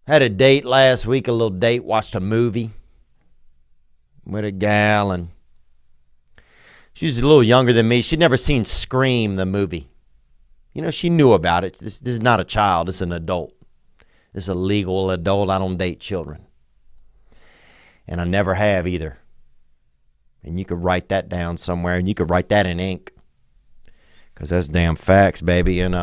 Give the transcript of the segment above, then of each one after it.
Had a date last week, a little date, watched a movie with a gal, and she was a little younger than me. She'd never seen Scream, the movie. You know, she knew about it. This is not a child. It's an adult. This is a legal adult. I don't date children. And I never have either. And you could write that down somewhere, and you could write that in ink. Because that's damn facts, baby. And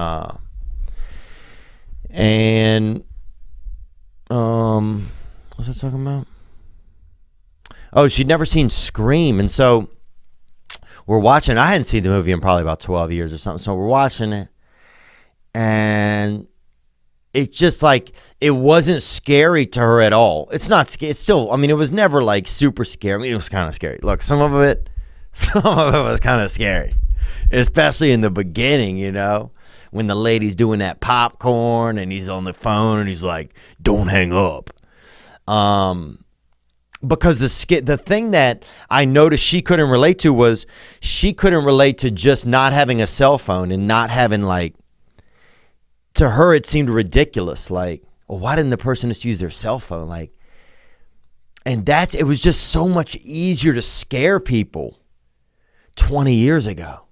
what's I talking about? Oh, she'd never seen Scream. And so we're watching. I hadn't seen the movie in probably about 12 years or something. So we're watching it. And it's just like, it wasn't scary to her at all. It's not scary. It's still, I mean, it was never like super scary. I mean, it was kind of scary. Look, some of it was kind of scary. Especially in the beginning, you know, when the lady's doing that popcorn and he's on the phone and he's like, don't hang up. Because the thing that I noticed she couldn't relate to was she couldn't relate to just not having a cell phone and not having, like, to her it seemed ridiculous. Like, well, why didn't the person just use their cell phone? Like, and it was just so much easier to scare people 20 years ago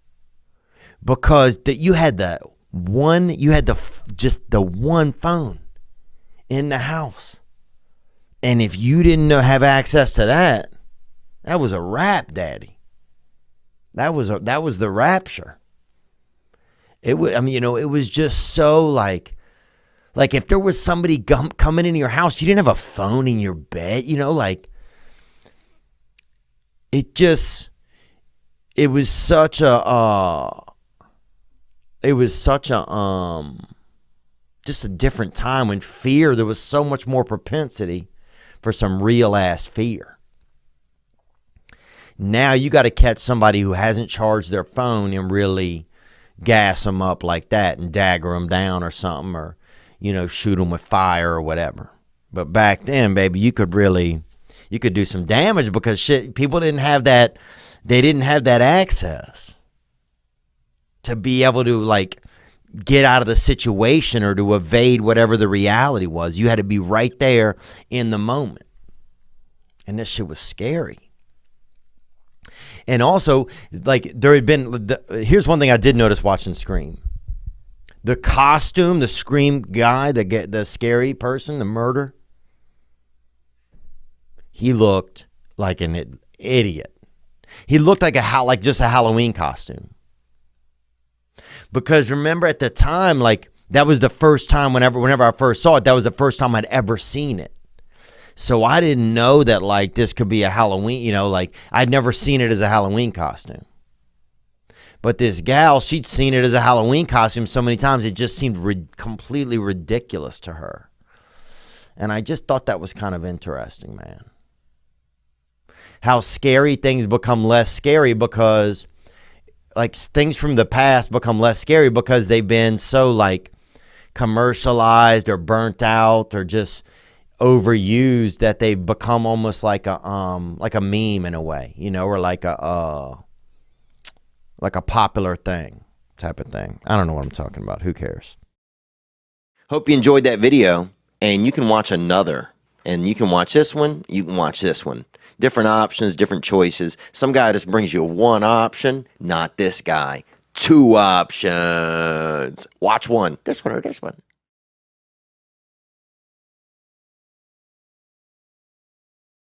because that you had the one phone in the house. And if you didn't have access to that, that was a wrap, daddy. That was the rapture. It was just so like if there was somebody coming into your house, you didn't have a phone in your bed, you know, like it was such a just a different time when there was so much more propensity for some real ass fear. Now you got to catch somebody who hasn't charged their phone and really gas them up like that and dagger them down or something, or, you know, shoot them with fire or whatever. But back then, baby, you could do some damage because people didn't have that. They didn't have that access to be able to, like, get out of the situation or to evade whatever the reality was. You had to be right there in the moment. And this shit was scary. And also, like, there had been, here's one thing I did notice watching Scream. The costume, the Scream guy, the scary person, the murder, he looked like an idiot. He looked like just a Halloween costume. Because remember at the time, like, that was the first time whenever I first saw it, that was the first time I'd ever seen it. So I didn't know that, like, this could be a Halloween, you know, like, I'd never seen it as a Halloween costume. But this gal, she'd seen it as a Halloween costume so many times, it just seemed completely ridiculous to her. And I just thought that was kind of interesting, man. How scary things become less scary because, like, things from the past become less scary because they've been so, like, commercialized or burnt out or just overused that they've become almost like a meme in a way, you know, or like a popular thing type of thing. I don't know what I'm talking about. Who cares? Hope you enjoyed that video, and you can watch another, and you can watch this one, you can watch this one. Different options, different choices. Some guy just brings you one option, not this guy. 2 options. Watch one, this one or this one.